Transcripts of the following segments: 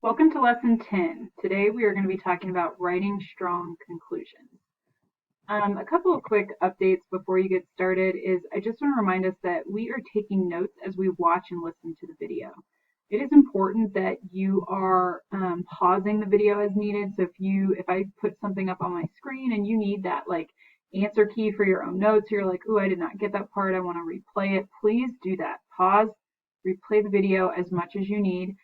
Welcome to Lesson 10. Today we are going to be talking about writing strong conclusions. A couple of quick updates before you get started is I just want to remind us that we are taking notes as we watch and listen to the video. It is important that you are pausing the video as needed. So if I put something up on my screen and you need that answer key for your own notes, you're like, oh, I did not get that part, I want to replay it, please do that. Pause, replay the video as much as you need.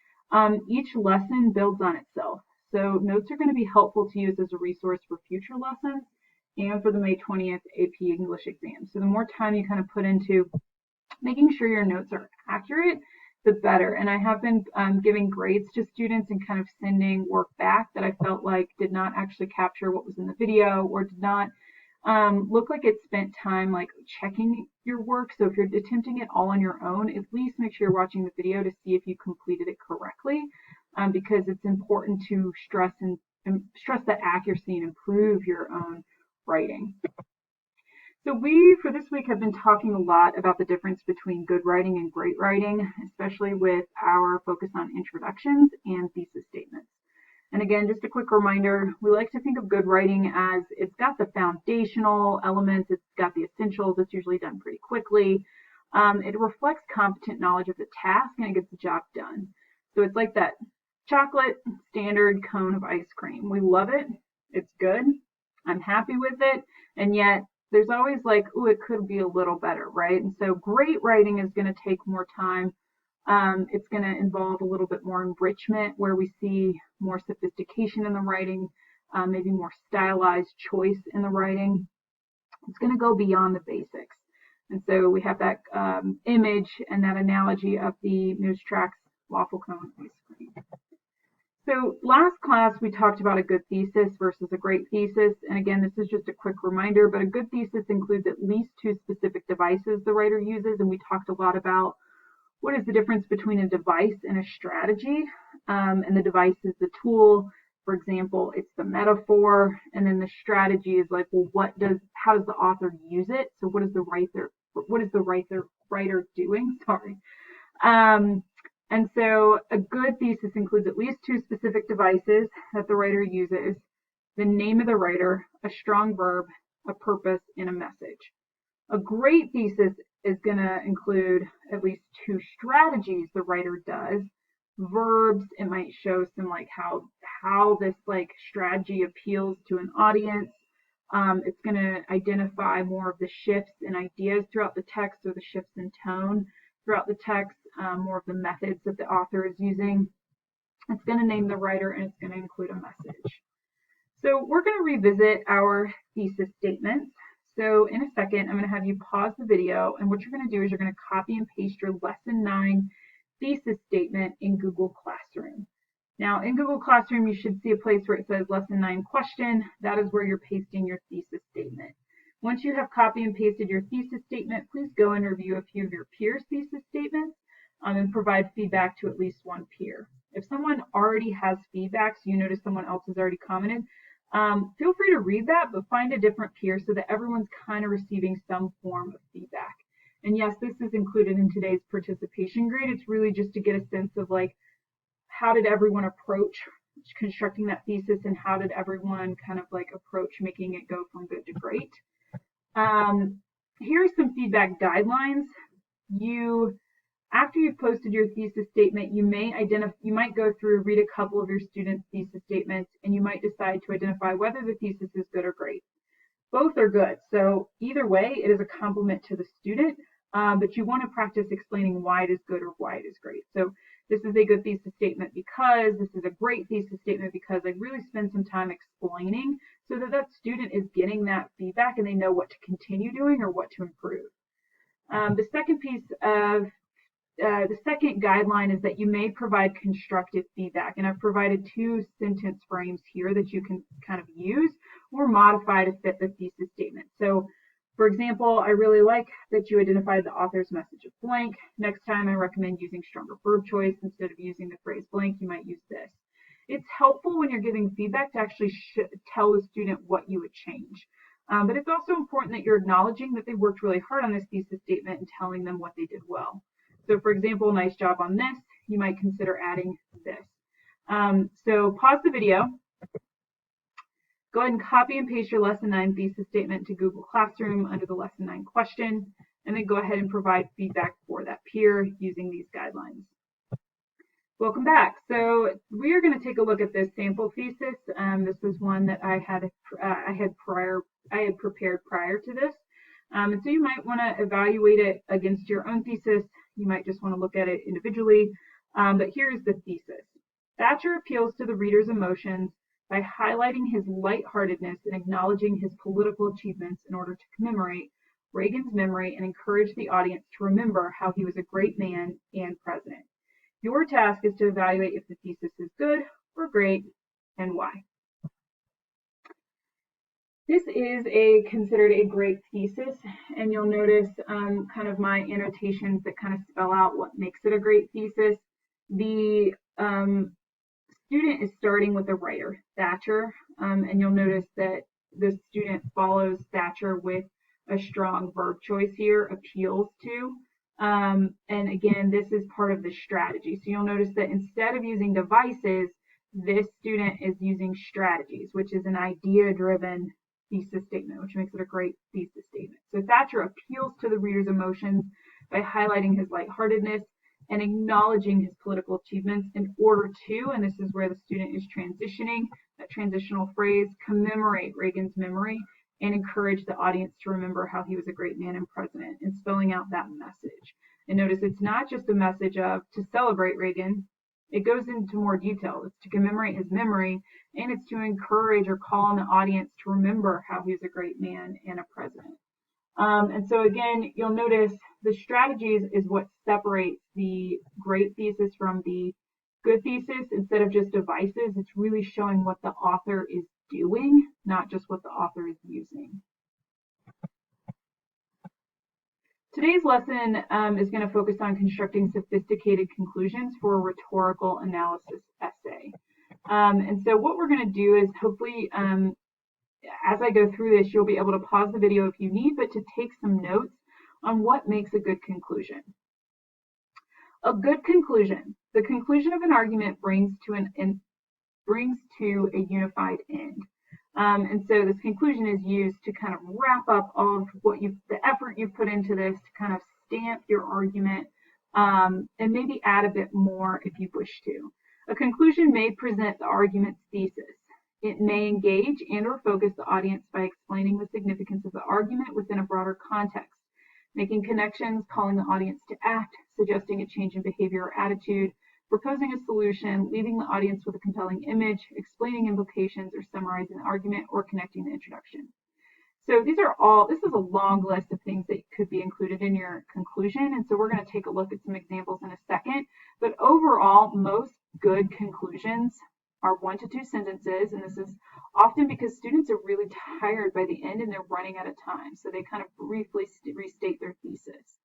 Each lesson builds on itself. So notes are going to be helpful to use as a resource for future lessons and for the May 20th AP English exam. So the more time you kind of put into making sure your notes are accurate, the better. And I have been giving grades to students and kind of sending work back that I felt like did not actually capture what was in the video or did not look like it spent time checking your work. So if you're attempting it all on your own, at least make sure you're watching the video to see if you completed it correctly, because it's important to stress that accuracy and improve your own writing. So we, for this week, have been talking a lot about the difference between good writing and great writing, especially with our focus on introductions and thesis statements. And again, just a quick reminder, we like to think of good writing as it's got the foundational elements, it's got the essentials, it's usually done pretty quickly. It reflects competent knowledge of the task and it gets the job done. So it's like that chocolate standard cone of ice cream. We love it, it's good, I'm happy with it, and yet there's always oh, it could be a little better, right? And so great writing is going to take more time. It's going to involve a little bit more enrichment where we see more sophistication in the writing, maybe more stylized choice in the writing. It's going to go beyond the basics. And so we have that image and that analogy of the Moose Tracks waffle cone ice cream. So last class we talked about a good thesis versus a great thesis. And again, this is just a quick reminder, but a good thesis includes at least two specific devices the writer uses. And we talked a lot about what is the difference between a device and a strategy? And the device is the tool. For example, it's the metaphor, and then the strategy is well, how does the author use it? So what is the writer doing? Sorry. And so a good thesis includes at least two specific devices that the writer uses: the name of the writer, a strong verb, a purpose, and a message. A great thesis is going to include at least two strategies the writer does. Verbs, it might show some how this strategy appeals to an audience. It's going to identify more of the shifts in ideas throughout the text, or the shifts in tone throughout the text, more of the methods that the author is using. It's going to name the writer, and it's going to include a message. So we're going to revisit our thesis statements. So in a second, I'm going to have you pause the video, and what you're going to do is you're going to copy and paste your Lesson 9 thesis statement in Google Classroom. Now in Google Classroom, you should see a place where it says Lesson 9 question. That is where you're pasting your thesis statement. Once you have copy and pasted your thesis statement, please go and review a few of your peers' thesis statements and provide feedback to at least one peer. If someone already has feedback, so you notice someone else has already commented, feel free to read that, but find a different peer so that everyone's kind of receiving some form of feedback. And yes, this is included in today's participation grade. It's really just to get a sense of how did everyone approach constructing that thesis, and how did everyone kind of approach making it go from good to great. Here are some feedback guidelines. After you've posted your thesis statement, you might go through, read a couple of your students' thesis statements, and you might decide to identify whether the thesis is good or great. Both are good. So either way, it is a compliment to the student, but you want to practice explaining why it is good or why it is great. So this is a good thesis statement because, this is a great thesis statement because. I really spend some time explaining so that that student is getting that feedback and they know what to continue doing or what to improve. The second piece of the second guideline is that you may provide constructive feedback, and I've provided two sentence frames here that you can kind of use or modify to fit the thesis statement. So, for example, I really like that you identified the author's message of blank. Next time, I recommend using stronger verb choice. Instead of using the phrase blank, you might use this. It's helpful when you're giving feedback to actually tell the student what you would change. But it's also important that you're acknowledging that they worked really hard on this thesis statement and telling them what they did well. So for example, nice job on this, you might consider adding this. So pause the video. Go ahead and copy and paste your Lesson 9 thesis statement to Google Classroom under the Lesson 9 question, and then go ahead and provide feedback for that peer using these guidelines. Welcome back. So we are going to take a look at this sample thesis. This was one that I had prepared prior to this. And so you might want to evaluate it against your own thesis. You might just want to look at it individually. But here's the thesis. Thatcher appeals to the reader's emotions by highlighting his lightheartedness and acknowledging his political achievements in order to commemorate Reagan's memory and encourage the audience to remember how he was a great man and president. Your task is to evaluate if the thesis is good or great and why. This is considered a great thesis, and you'll notice kind of my annotations that kind of spell out what makes it a great thesis. The student is starting with the writer, Thatcher, and you'll notice that the student follows Thatcher with a strong verb choice here, appeals to. And again, this is part of the strategy. So you'll notice that instead of using devices, this student is using strategies, which is an idea-driven thesis statement, which makes it a great thesis statement. So Thatcher appeals to the reader's emotions by highlighting his lightheartedness and acknowledging his political achievements in order to, and this is where the student is transitioning, that transitional phrase, commemorate Reagan's memory and encourage the audience to remember how he was a great man and president, and spelling out that message. And notice it's not just a message of to celebrate Reagan. It goes into more detail. It's to commemorate his memory, and it's to encourage or call on the audience to remember how he was a great man and a president. And so again, you'll notice the strategies is what separates the great thesis from the good thesis. Instead of just devices, it's really showing what the author is doing, not just what the author is using. Today's lesson is going to focus on constructing sophisticated conclusions for a rhetorical analysis essay. And so what we're going to do is hopefully, as I go through this, you'll be able to pause the video if you need, but to take some notes on what makes a good conclusion. A good conclusion. The conclusion of an argument brings to a unified end. And so this conclusion is used to kind of wrap up all of the effort you've put into this to kind of stamp your argument, and maybe add a bit more if you wish to. A conclusion may present the argument's thesis. It may engage and or focus the audience by explaining the significance of the argument within a broader context, making connections, calling the audience to act, suggesting a change in behavior or attitude, proposing a solution, leaving the audience with a compelling image, explaining implications, or summarizing the argument, or connecting the introduction. So this is a long list of things that could be included in your conclusion, and so we're going to take a look at some examples in a second. But overall, most good conclusions are 1 to 2 sentences, and this is often because students are really tired by the end and they're running out of time, so they kind of briefly restate their thesis.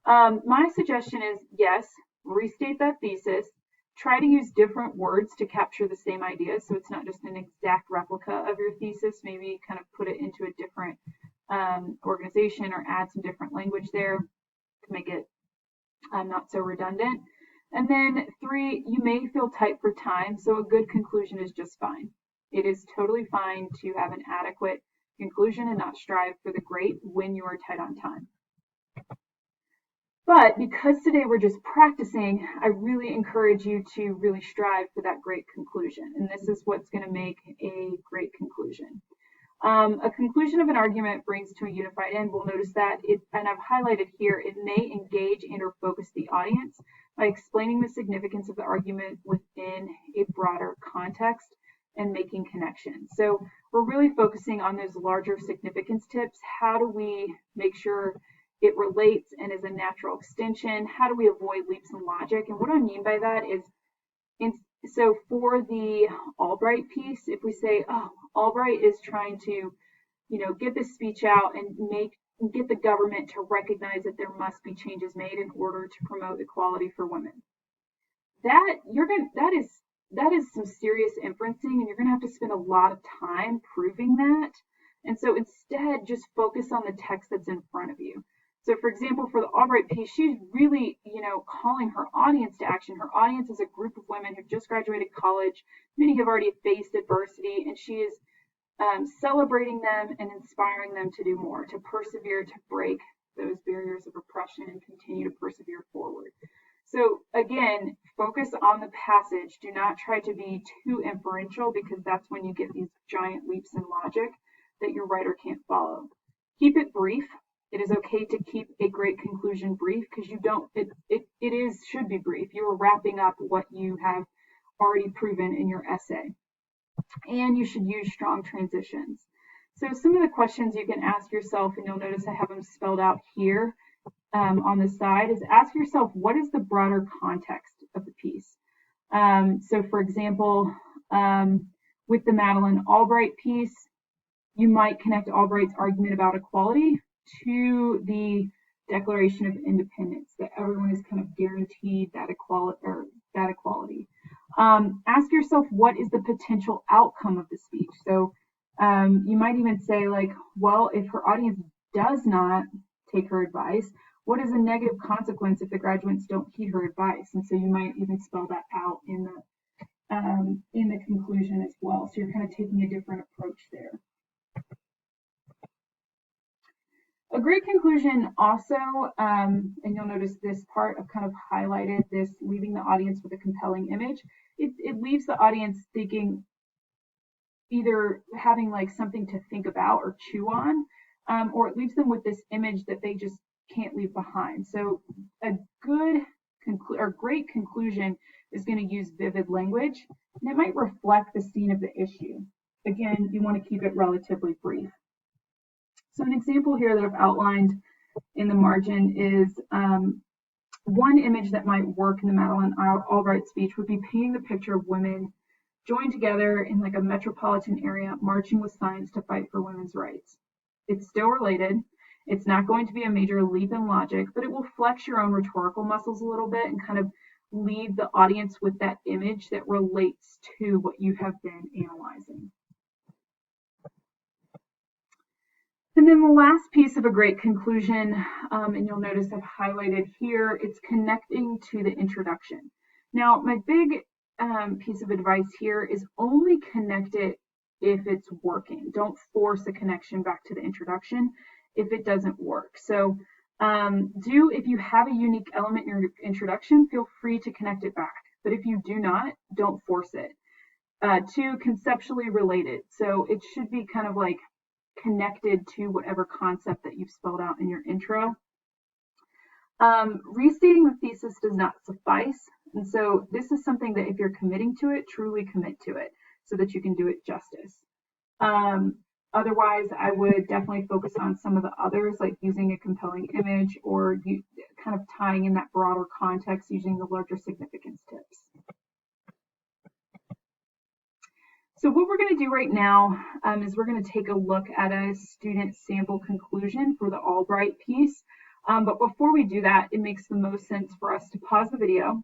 My suggestion is, yes, restate that thesis. Try to use different words to capture the same idea, so it's not just an exact replica of your thesis. Maybe kind of put it into a different organization or add some different language there to make it not so redundant. And then 3, you may feel tight for time, so a good conclusion is just fine. It is totally fine to have an adequate conclusion and not strive for the great when you are tight on time. But because today we're just practicing, I really encourage you to really strive for that great conclusion. And this is what's going to make a great conclusion. A conclusion of an argument brings to a unified end. We'll notice that, and I've highlighted here, it may engage and or focus the audience by explaining the significance of the argument within a broader context and making connections. So we're really focusing on those larger significance tips. How do we make sure it relates and is a natural extension? How do we avoid leaps in logic? And what I mean by that is, so for the Albright piece, if we say, oh, Albright is trying to, get this speech out and get the government to recognize that there must be changes made in order to promote equality for women. That is some serious inferencing, and you're going to have to spend a lot of time proving that. And so instead, just focus on the text that's in front of you. So for example, for the Albright piece, she's really, calling her audience to action. Her audience is a group of women who've just graduated college. Many have already faced adversity, and she is celebrating them and inspiring them to do more, to persevere, to break those barriers of oppression and continue to persevere forward. So again, focus on the passage. Do not try to be too inferential, because that's when you get these giant leaps in logic that your writer can't follow. Keep it brief. It is okay to keep a great conclusion brief, because should be brief. You are wrapping up what you have already proven in your essay. And you should use strong transitions. So some of the questions you can ask yourself, and you'll notice I have them spelled out here on the side, is ask yourself, what is the broader context of the piece? So for example, with the Madeleine Albright piece, you might connect Albright's argument about equality to the Declaration of Independence, that everyone is kind of guaranteed that equality. Ask yourself, what is the potential outcome of the speech? So you might even say, like, well, if her audience does not take her advice, what is a negative consequence if the graduates don't heed her advice? And so you might even spell that out in the conclusion as well. So you're kind of taking a different approach there. A great conclusion also, and you'll notice this part, I've kind of highlighted this, leaving the audience with a compelling image. It leaves the audience thinking, either having like something to think about or chew on, or it leaves them with this image that they just can't leave behind. So a great conclusion is going to use vivid language, and it might reflect the scene of the issue. Again, you want to keep it relatively brief. So an example here that I've outlined in the margin is one image that might work in the Madeleine Albright speech would be painting the picture of women joined together in like a metropolitan area, marching with signs to fight for women's rights. It's still related. It's not going to be a major leap in logic, but it will flex your own rhetorical muscles a little bit and kind of leave the audience with that image that relates to what you have been analyzing. And then the last piece of a great conclusion, and you'll notice I've highlighted here, it's connecting to the introduction. Now, my big piece of advice here is only connect it if it's working. Don't force a connection back to the introduction if it doesn't work. So if you have a unique element in your introduction, feel free to connect it back. But if you do not, don't force it. Two, conceptually related. So it should be kind of like connected to whatever concept that you've spelled out in your intro. Restating the thesis does not suffice. And so this is something that if you're committing to it, truly commit to it so that you can do it justice. Otherwise, I would definitely focus on some of the others, like using a compelling image or kind of tying in that broader context using the larger significance tips. So what we're going to do right now is we're going to take a look at a student sample conclusion for the Albright piece. But before we do that, it makes the most sense for us to pause the video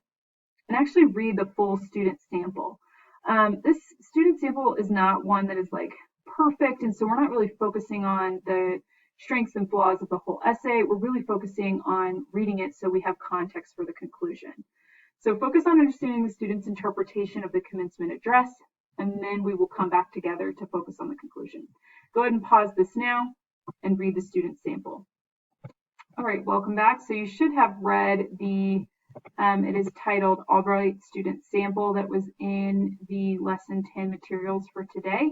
and actually read the full student sample. This student sample is not one that is like perfect, and so we're not really focusing on the strengths and flaws of the whole essay. We're really focusing on reading it so we have context for the conclusion. So focus on understanding the student's interpretation of the commencement address, and then we will come back together to focus on the conclusion. Go ahead and pause this now and read the student sample. All right, welcome back. So you should have read it is titled Albright Student Sample, that was in the Lesson 10 materials for today.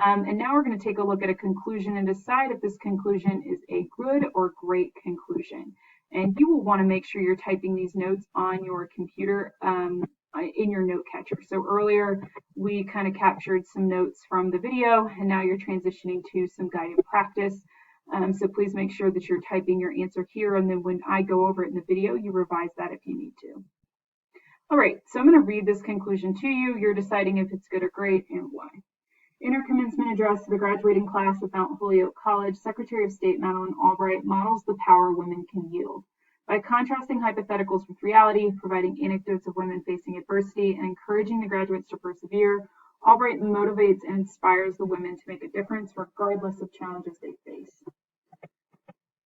And now we're going to take a look at a conclusion and decide if this conclusion is a good or great conclusion. And you will want to make sure you're typing these notes on your computer in your note catcher. So earlier we kind of captured some notes from the video, and now you're transitioning to some guided practice. So please make sure that you're typing your answer here, and then when I go over it in the video, you revise that if you need to. All right, so I'm going to read this conclusion to you. You're deciding if it's good or great and why. In her commencement address to the graduating class of Mount Holyoke College, Secretary of State Madeleine Albright models the power women can yield. By contrasting hypotheticals with reality, providing anecdotes of women facing adversity, and encouraging the graduates to persevere, Albright motivates and inspires the women to make a difference regardless of challenges they face.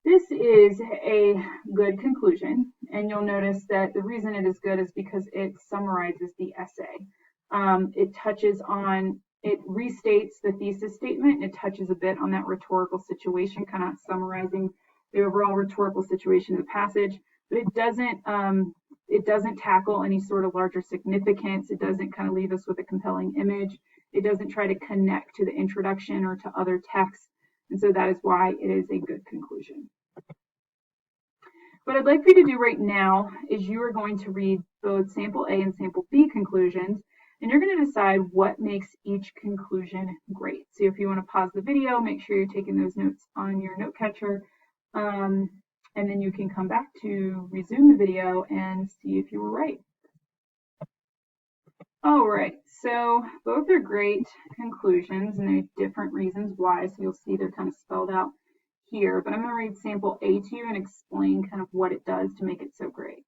This is a good conclusion, and you'll notice that the reason it is good is because it summarizes the essay. It restates the thesis statement, and it touches a bit on that rhetorical situation, kind of summarizing the overall rhetorical situation of the passage, but it doesn't tackle any sort of larger significance. It doesn't kind of leave us with a compelling image. It doesn't try to connect to the introduction or to other texts, and so that is why it is a good conclusion. What I'd like for you to do right now is you are going to read both sample A and sample B conclusions, and you're going to decide what makes each conclusion great. So if you want to pause the video, make sure you're taking those notes on your note catcher, and then you can come back to resume the video and see if you were right. All right, so both are great conclusions, and there are different reasons why, so you'll see they're kind of spelled out here, but I'm going to read sample A to you and explain kind of what it does to make it so great.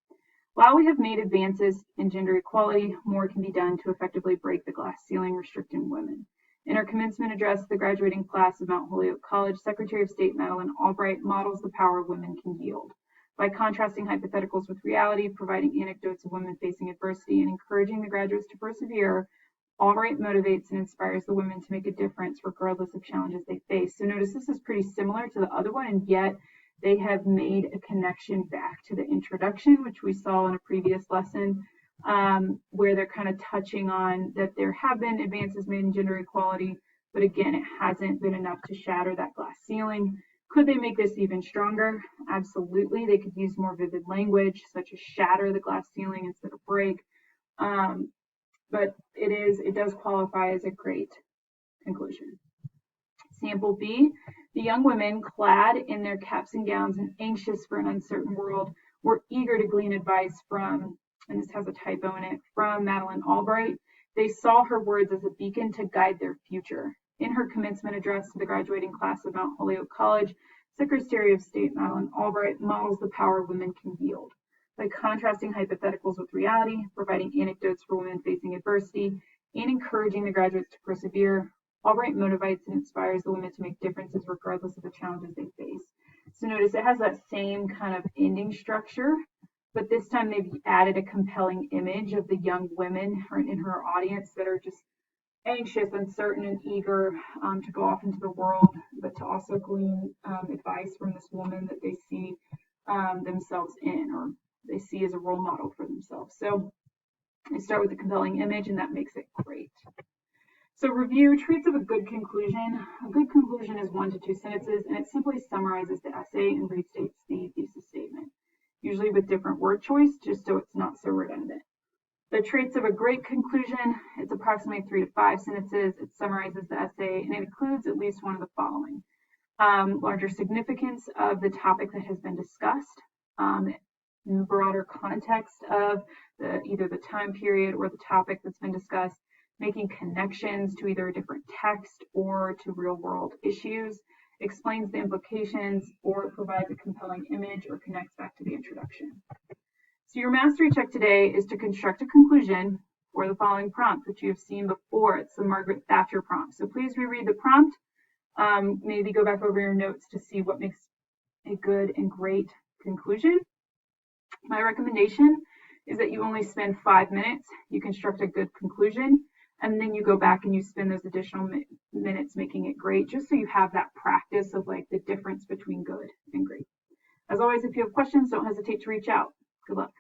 While we have made advances in gender equality, more can be done to effectively break the glass ceiling restricting women. In her commencement address to the graduating class of Mount Holyoke College, Secretary of State Madeleine Albright models the power women can yield. By contrasting hypotheticals with reality, providing anecdotes of women facing adversity, and encouraging the graduates to persevere, Albright motivates and inspires the women to make a difference regardless of challenges they face. So notice this is pretty similar to the other one, and yet they have made a connection back to the introduction, which we saw in a previous lesson, where they're kind of touching on that there have been advances made in gender equality, but again, it hasn't been enough to shatter that glass ceiling. Could they make this even stronger? Absolutely. They could use more vivid language, such as shatter the glass ceiling instead of break. But it does qualify as a great conclusion. Sample B, the young women, clad in their caps and gowns and anxious for an uncertain world, were eager to glean advice from, and this has a typo in it, from Madeleine Albright. They saw her words as a beacon to guide their future. In her commencement address to the graduating class of Mount Holyoke College, Secretary of State Madeleine Albright models the power women can wield. By contrasting hypotheticals with reality, providing anecdotes for women facing adversity, and encouraging the graduates to persevere, Albright motivates and inspires the women to make differences regardless of the challenges they face. So notice it has that same kind of ending structure, but this time they've added a compelling image of the young women in her audience that are just anxious, uncertain, and eager to go off into the world, but to also glean advice from this woman that they see themselves in, or they see as a role model for themselves. So they start with a compelling image, and that makes it great. So review, traits of a good conclusion. A good conclusion is 1 to 2 sentences, and it simply summarizes the essay and restates the thesis statement, usually with different word choice, just so it's not so redundant. The traits of a great conclusion, it's approximately 3 to 5 sentences. It summarizes the essay, and it includes at least one of the following. Larger significance of the topic that has been discussed, broader context of either the time period or the topic that's been discussed, making connections to either a different text or to real-world issues, explains the implications, or provides a compelling image or connects back to the introduction. So your mastery check today is to construct a conclusion for the following prompt, which you have seen before. It's the Margaret Thatcher prompt. So please reread the prompt. Maybe go back over your notes to see what makes a good and great conclusion. My recommendation is that you only spend 5 minutes. You construct a good conclusion, and then you go back and you spend those additional minutes making it great, just so you have that practice of like the difference between good and great. As always, if you have questions, don't hesitate to reach out. Good luck.